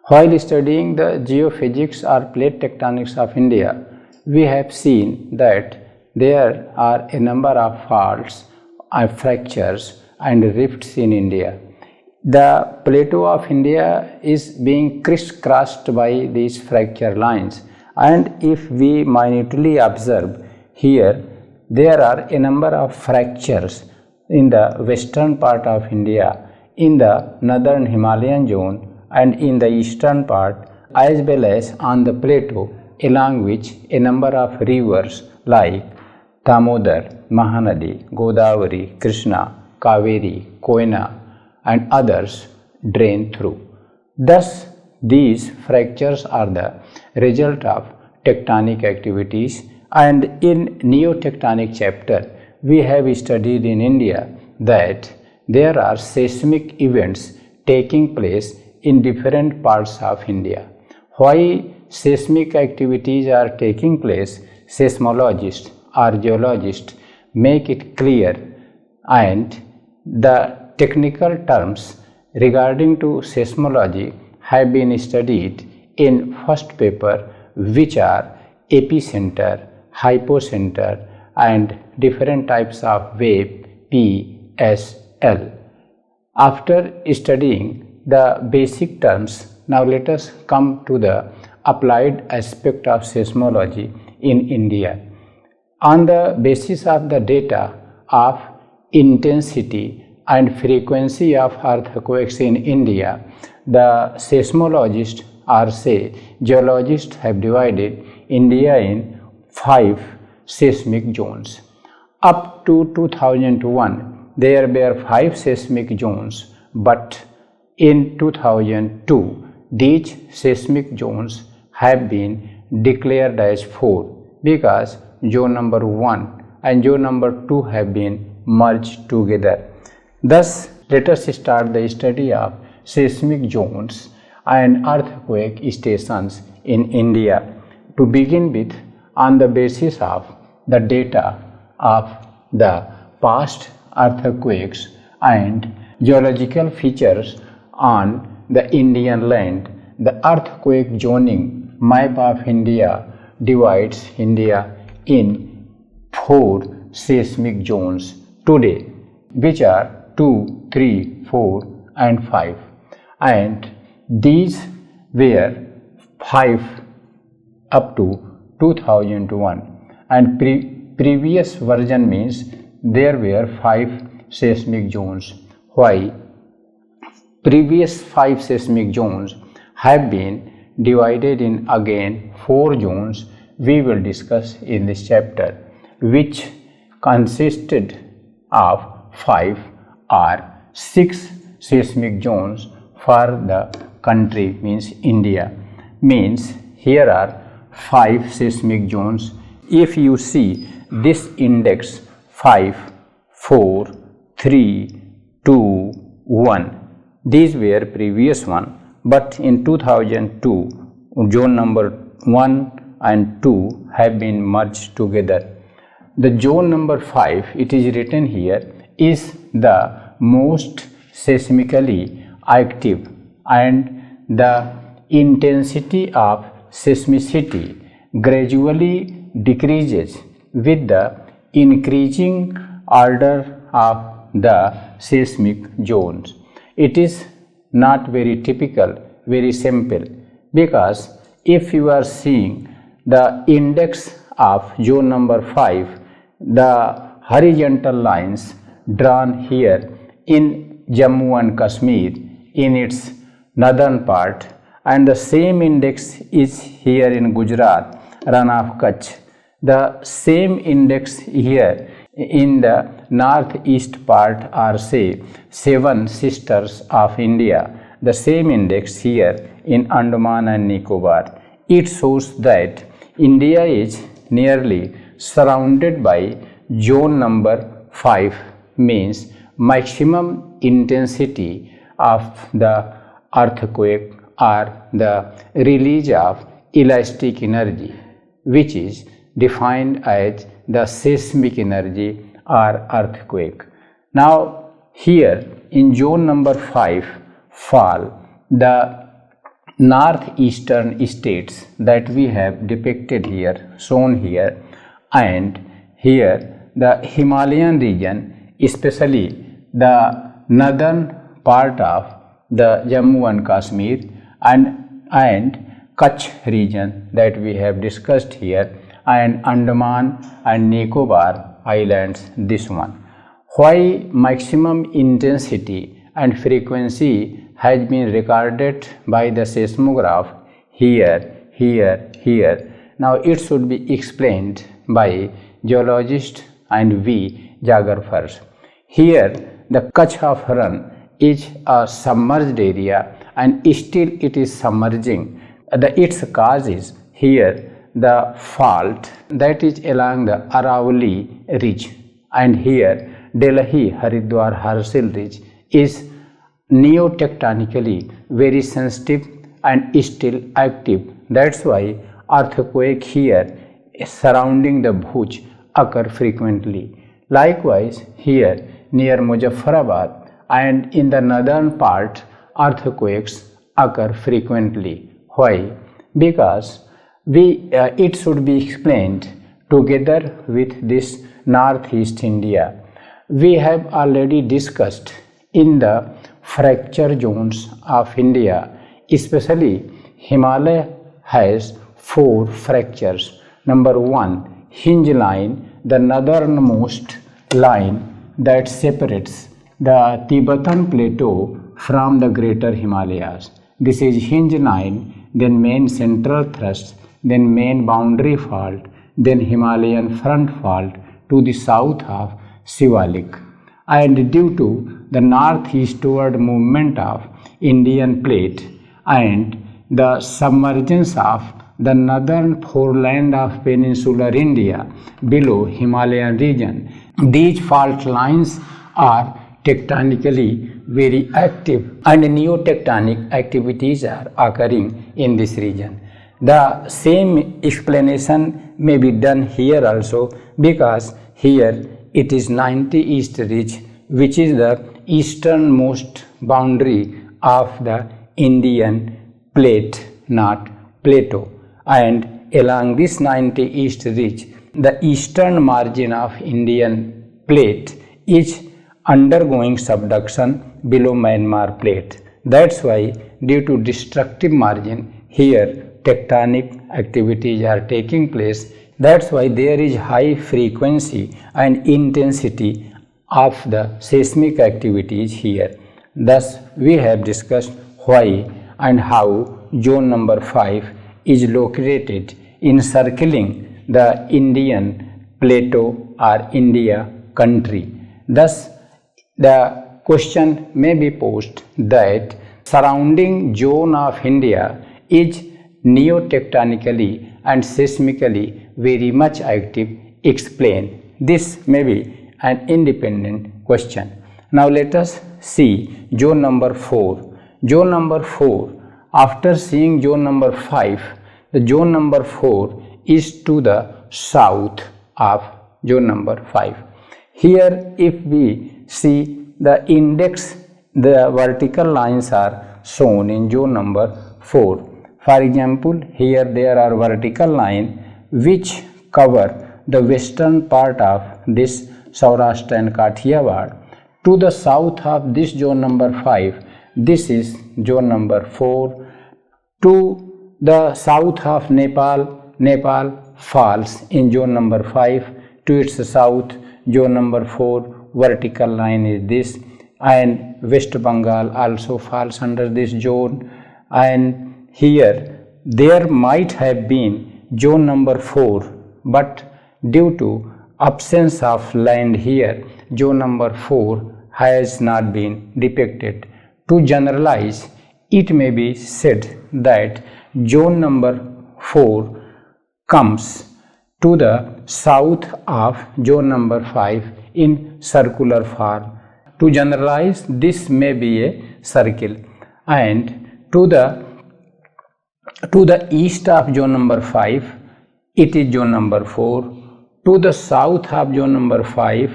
While studying the geophysics or plate tectonics of India, we have seen that there are a number of faults, fractures and rifts in India. The plateau of India is being crisscrossed by these fracture lines, and if we minutely observe here, there are a number of fractures in the western part of India, in the northern Himalayan zone and in the eastern part, as well as on the plateau, along which a number of rivers like Damodar, Mahanadi, Godavari, Krishna, Kaveri, Koyna and others drain through. Thus, these fractures are the result of tectonic activities, and in Neotectonic chapter, we have studied in India that there are seismic events taking place in different parts of India. Why seismic activities are taking place, seismologists or geologists make it clear, and the technical terms regarding to seismology have been studied in first paper, which are epicenter, hypocenter and different types of wave PSL. After studying the basic terms, now let us come to the applied aspect of seismology in India. On the basis of the data of intensity and frequency of earthquakes in India, the seismologists or say geologists have divided India in 5 seismic zones. Up to 2001, there were 5 seismic zones, but in 2002, these seismic zones have been declared as 4 because zone number 1 and zone number 2 have been merged together. Thus, let us start the study of seismic zones and earthquake stations in India. To begin with, on the basis of the data of the past earthquakes and geological features on the Indian land, the earthquake zoning map of India divides India in 4 seismic zones today, which are 2, 3, 4 and 5, and these were 5 up to 2001, and previous version means there were 5 seismic zones. Why? Previous 5 seismic zones have been divided in again 4 zones we will discuss in this chapter, which consisted of 5 or 6 seismic zones for the country, means India. Means here are 5 seismic zones. If you see this index 5, 4, 3, 2, 1, these were previous one, but in 2002 zone number 1 and 2 have been merged together. The zone number 5, it is written here, is the most seismically active, and the intensity of seismicity gradually decreases with the increasing order of the seismic zones. It is not very typical, very simple, because if you are seeing the index of zone number 5, the horizontal lines drawn here in Jammu and Kashmir in its northern part, and the same index is here in Gujarat, Ran of Kutch. The same index here in the northeast part are say 7 sisters of India. The same index here in Andaman and Nicobar. It shows that India is nearly surrounded by zone number 5, means maximum intensity of the earthquake or the release of elastic energy, which is defined as the seismic energy or earthquake. Now here in zone number 5 fall the northeastern states that we have depicted here, shown here, and here the Himalayan region, especially the northern part of the Jammu and Kashmir and Kutch region that we have discussed here, and Andaman and Nicobar Islands, this one. Why maximum intensity and frequency has been recorded by the seismograph here. Now it should be explained by geologists and we geographers. Here the Kutch of Ran is a submerged area and still it is submerging. Its cause is here the fault that is along the Aravalli Ridge, and here Delhi Haridwar Harsil Ridge is neotectonically very sensitive and still active. That's why earthquake here surrounding the Bhuj occur frequently. Likewise here near Muzaffarabad and in the northern part earthquakes occur frequently. Why? Because it should be explained together with this Northeast India. We have already discussed in the fracture zones of India, especially Himalaya has 4 fractures. Number 1, hinge line, the northernmost line that separates the Tibetan Plateau from the greater Himalayas. This is hinge line, then main central thrust, then main boundary fault, then Himalayan front fault to the south of Shivalik. And due to the northeastward movement of Indian plate and the submergence of the northern foreland of peninsular India below Himalayan region, these fault lines are tectonically very active and neotectonic activities are occurring in this region. The same explanation may be done here also, because here it is 90 East Ridge, which is the easternmost boundary of the Indian plate, not plateau. And along this 90 East Ridge, the eastern margin of Indian plate is undergoing subduction below Myanmar plate. That's why due to destructive margin here tectonic activities are taking place. That's why there is high frequency and intensity of the seismic activities here. Thus we have discussed why and how zone number 5 is located encircling the Indian plateau or India country. Thus the question may be posed that surrounding zone of India is neotectonically and seismically very much active. Explain. This may be an independent question. Now let us see zone number 4. Zone number 4, after seeing zone number 5, the zone number 4 is to the south of zone number 5. Here if we see the index, the vertical lines are shown in zone number 4. For example, here there are vertical lines which cover the western part of this Saurashtra and Kathiawar. To the south of this zone number 5, this is zone number 4. To the south of Nepal, Nepal falls in zone number 5. To its south, zone number 4, vertical line is this, and West Bengal also falls under this zone. And here there might have been zone number 4, but due to absence of land here, zone number 4 has not been depicted. To generalize, it may be said that zone number 4 comes to the south of zone number 5 in circular form. To generalize, this may be a circle, and to the east of zone number 5, it is zone number 4. To the south of zone number 5,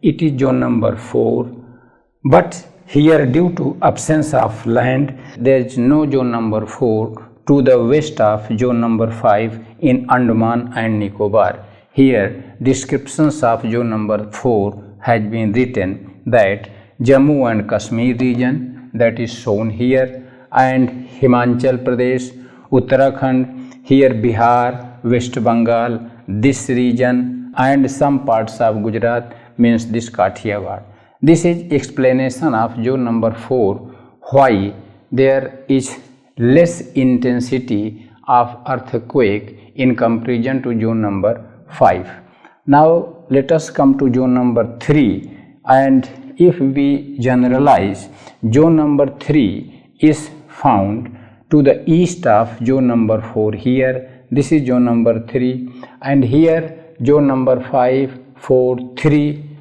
it is zone number 4. But here due to absence of land, there is no zone number 4 to the west of zone number 5 in Andaman and Nicobar. Here descriptions of zone number 4 has been written that Jammu and Kashmir region, that is shown here, and Himachal Pradesh, Uttarakhand, here Bihar, West Bengal, this region, and some parts of Gujarat, means this Kathiawar. This is explanation of zone number 4, why there is less intensity of earthquake in comparison to zone number 5. Now let us come to zone number 3, and if we generalize, zone number 3 is found to the east of zone number 4 here. This is zone number 3, and here zone number 5, 4, 3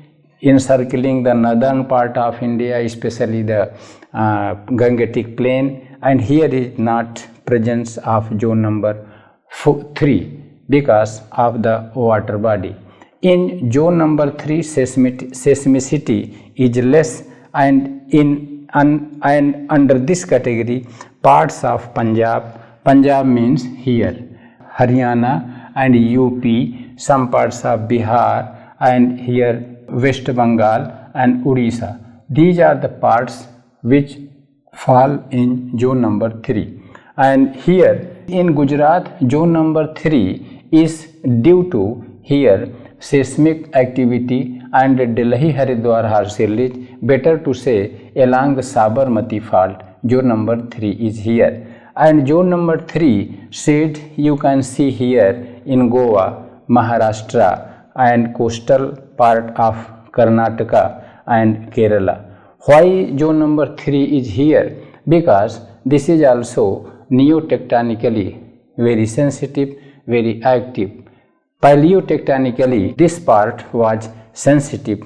encircling the northern part of India, especially the Gangetic plain, and here is not presence of zone number 3 because of the water body. In zone number 3, seismicity is less, and under this category, parts of Punjab means here, Haryana and UP, some parts of Bihar, and here West Bengal and Odisha. These are the parts which fall in zone number 3. And here in Gujarat, zone number 3 is due to here seismic activity and Delhi Haridwar Harshil Ridge, better to say along the Sabarmati fault, zone number 3 is here. And zone number 3 shade you can see here in Goa, Maharashtra, and coastal part of Karnataka and Kerala. Why zone number 3 is here? Because this is also neotectonically very sensitive, very active. Paleotectonically, this part was sensitive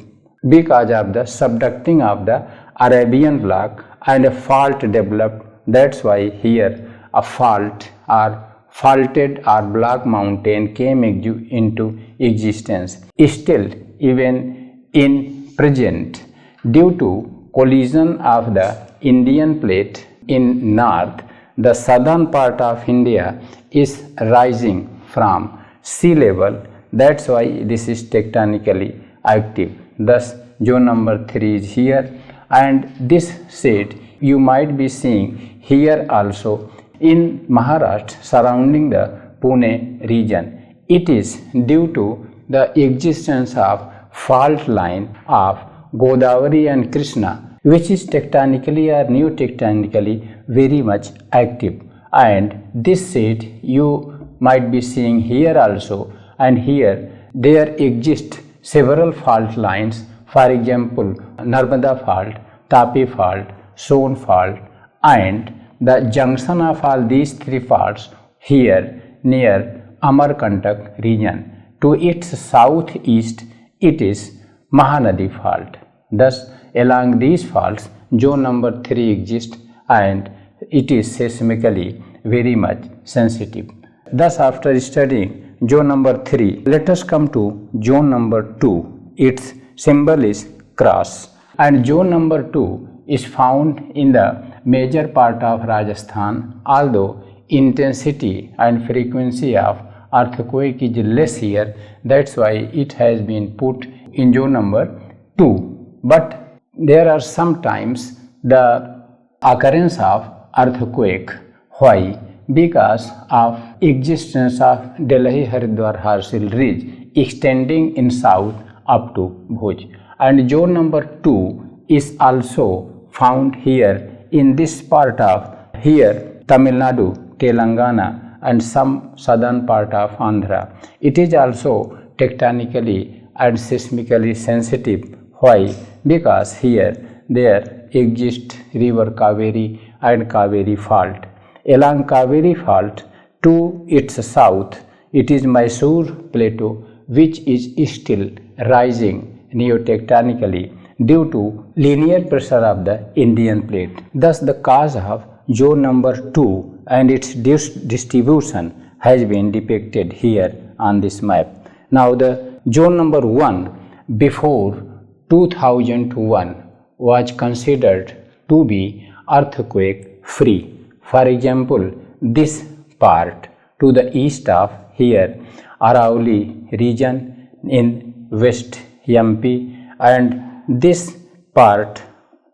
because of the subducting of the Arabian block and a fault developed. That's why here a fault or faulted or block mountain came into existence. Still, even in present, due to collision of the Indian plate in north, the southern part of India is rising from sea level. That's why this is tectonically active. Thus, zone number 3 is here, and this shade you might be seeing here also in Maharashtra surrounding the Pune region. It is due to the existence of fault line of Godavari and Krishna, which is tectonically or neotectonically very much active. And this shade you might be seeing here also, and here there exist several fault lines, for example Narmada fault, Tapi fault, Son fault, and the junction of all these three faults here near Amarkantak region. To its southeast it is Mahanadi fault. Thus along these faults zone number 3 exists, and it is seismically very much sensitive. Thus after studying zone number 3, let us come to zone number 2. Its symbol is cross, and zone number 2 is found in the major part of Rajasthan, although intensity and frequency of earthquake is less here. That's why it has been put in zone number 2. But there are sometimes the occurrence of earthquake. Why? Because of existence of Delhi Haridwar Harshil Ridge extending in south up to Bhuj. And zone number 2 is also found here in this part of here Tamil Nadu, Telangana, and some southern part of Andhra. It is also tectonically and seismically sensitive. Why? Because here there exists river Kaveri and Kaveri fault. Along Kaveri fault to its south, it is Mysore plateau, which is still rising neotectonically due to linear pressure of the Indian plate. Thus the cause of zone number 2 and its distribution has been depicted here on this map. Now the zone number 1 before 2001 was considered to be earthquake free. For example, this part to the east of here, Arauli region in West MP, and this part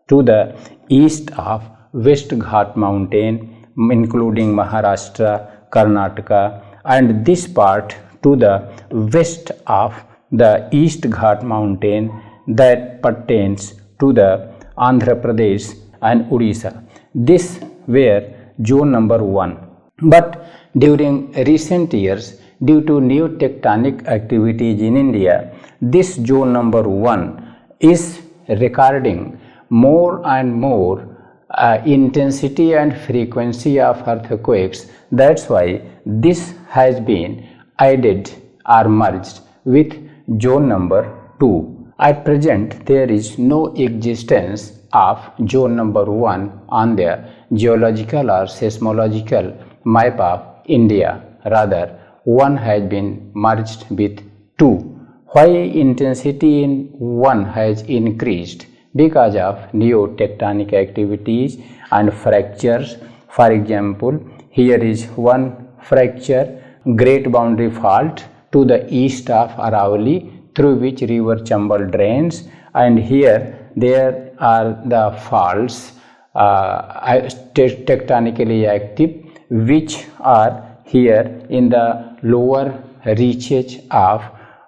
to the east of West Ghat mountain including Maharashtra, Karnataka, and this part to the west of the East Ghat mountain that pertains to the Andhra Pradesh and Odisha. This were zone number 1. But during recent years, due to new tectonic activities in India, this zone number 1 is recording more and more intensity and frequency of earthquakes. That's why this has been added or merged with zone number 2. At present, there is no existence of zone number 1 on the geological or seismological map of India. Rather, one has been merged with 2. Why intensity in 1 has increased? Because of new tectonic activities and fractures. For example, here is one fracture, Great Boundary Fault to the east of Aravalli, through which river Chambal drains, and here there are the faults tectonically active, which are here in the lower reaches of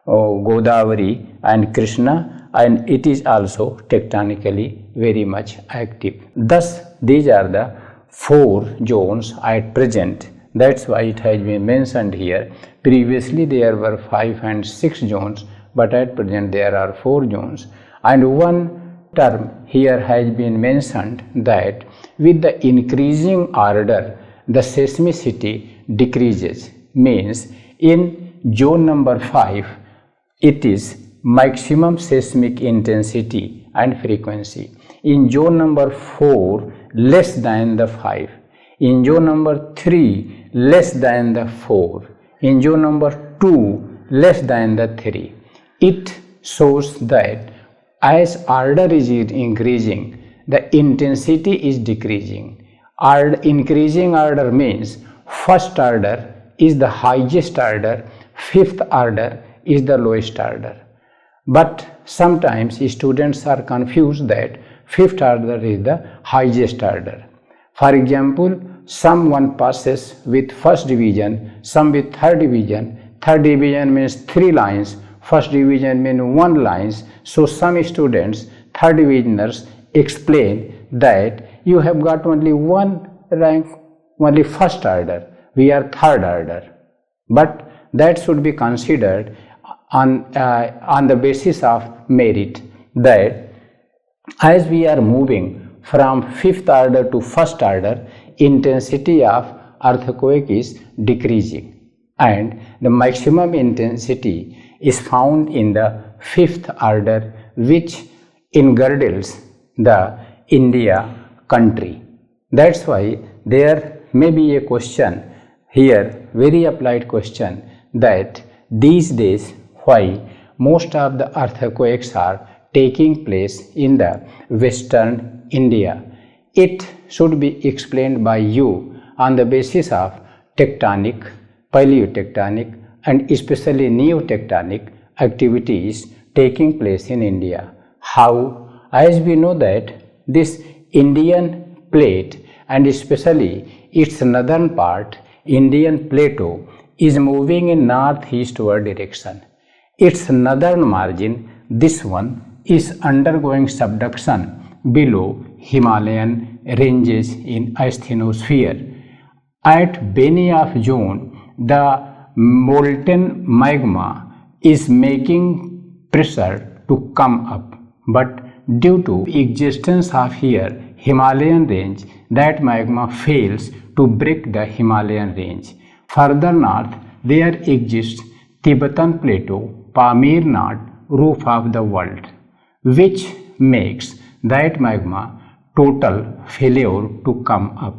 Godavari and Krishna, and it is also tectonically very much active. Thus, these are the 4 zones at present. That's why it has been mentioned here. Previously there were 5 and 6 zones, but at present there are 4 zones. And one term here has been mentioned, that with the increasing order the seismicity decreases. Means in zone number 5 it is maximum seismic intensity and frequency. In zone number 4 less than the 5. In zone number 3 less than the 4. In zone number 2 less than the 3. It shows that as order is increasing, the intensity is decreasing. Increasing order means first order is the highest order, fifth order is the lowest order. But sometimes students are confused that fifth order is the highest order. For example, someone passes with first division, some with third division. Third division means 3 lines, first division means 1 lines. So some students, third divisioners, explain that you have got only 1 rank, only first order, we are third order. But that should be considered on the basis of merit, that as we are moving from fifth order to first order, intensity of earthquake is decreasing, and the maximum intensity is found in the fifth order, which engirdles the India country. That's why there may be a question here, very applied question, that these days why most of the earthquakes are taking place in the western India. It should be explained by you on the basis of tectonic, paleotectonic, and especially neotectonic activities taking place in India. How? As we know that this Indian plate, and especially its northern part, Indian plateau, is moving in northeastward direction. Its northern margin, this one, is undergoing subduction below Himalayan ranges in asthenosphere. At Benioff zone, the molten magma is making pressure to come up, but due to existence of here Himalayan range, that magma fails to break the Himalayan range. Further north, there exists Tibetan Plateau, Pamir Knot, roof of the world, which makes that magma total failure to come up.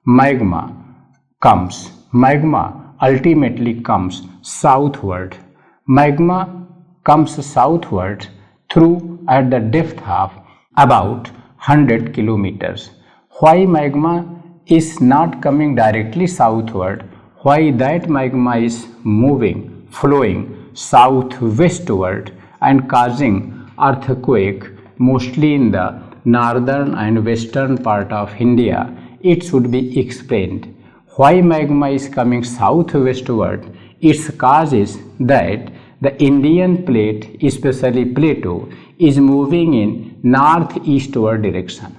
Magma ultimately comes southward. Magma comes southward through at the depth of about 100 kilometers. Why magma is not coming directly southward? Why that magma is moving, flowing southwestward and causing earthquake mostly in the northern and western part of India? It should be explained. Why magma is coming southwestward? Its cause is that the Indian plate, especially plateau, is moving in northeastward direction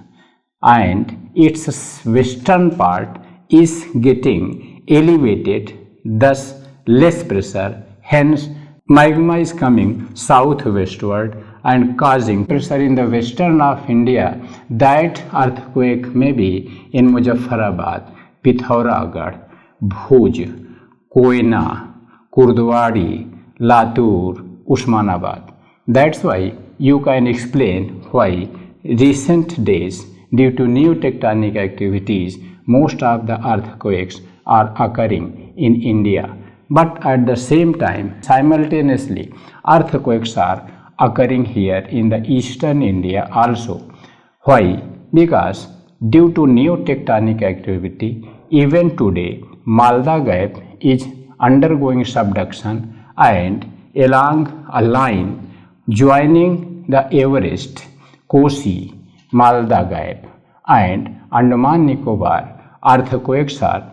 and its western part is getting elevated, thus less pressure. Hence, magma is coming southwestward and causing pressure in the western of India. That earthquake may be in Muzaffarabad, Pithoragarh, Bhuj, Koyna, Kurdwadi, Latur, Usmanabad. That's why you can explain why recent days, due to new tectonic activities, most of the earthquakes are occurring in India. But at the same time, simultaneously, earthquakes are occurring here in the eastern India also. Why? Because due to new tectonic activity, even today, Malda Gap is undergoing subduction, and along a line joining the Everest, Kosi, Malda Gap and Andaman Nicobar, earthquakes are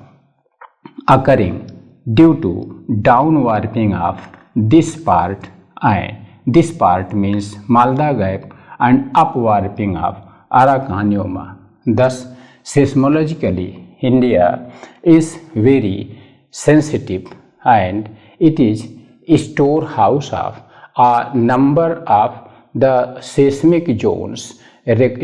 occurring due to downwarping of this part, and this part means Malda Gap, and upwarping of Arakan Yoma. Thus, seismologically, India is very sensitive and it is a storehouse of a number of the seismic zones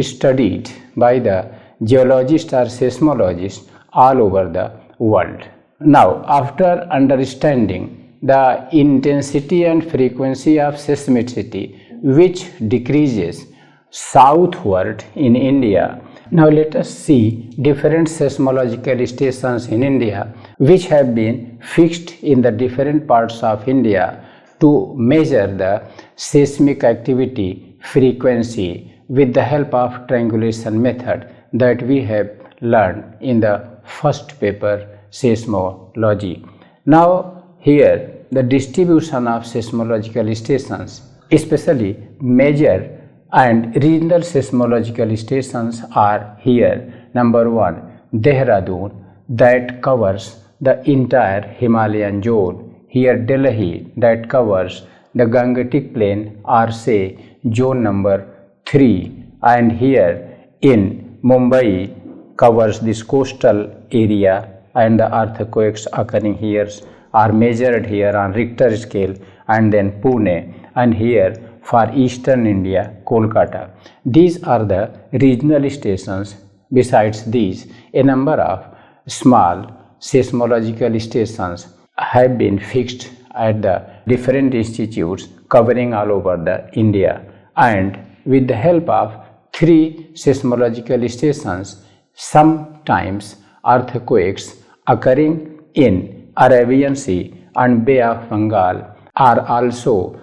studied by the geologists or seismologists all over the world. Now, after understanding the intensity and frequency of seismicity, which decreases southward in India, now let us see different seismological stations in India which have been fixed in the different parts of India to measure the seismic activity frequency with the help of triangulation method that we have learned in the first paper, Seismology. Now here the distribution of seismological stations, especially major and regional seismological stations, are here. Number 1, Dehradun, that covers the entire Himalayan zone. Here Delhi, that covers the Gangetic Plain, or say zone number 3, and here in Mumbai covers this coastal area, and the earthquakes occurring here are measured here on Richter scale, and then Pune, and here for eastern India, Kolkata. These are the regional stations. Besides these, a number of small seismological stations have been fixed at the different institutes covering all over the India, and with the help of 3 seismological stations, sometimes earthquakes occurring in Arabian Sea and Bay of Bengal are also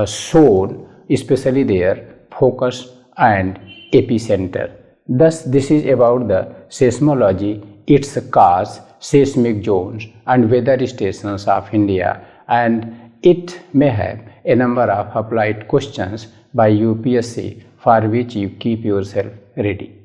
shown, especially their focus and epicenter. Thus, this is about the seismology, its cause, seismic zones and weather stations of India, and it may have a number of applied questions by UPSC for which you keep yourself ready.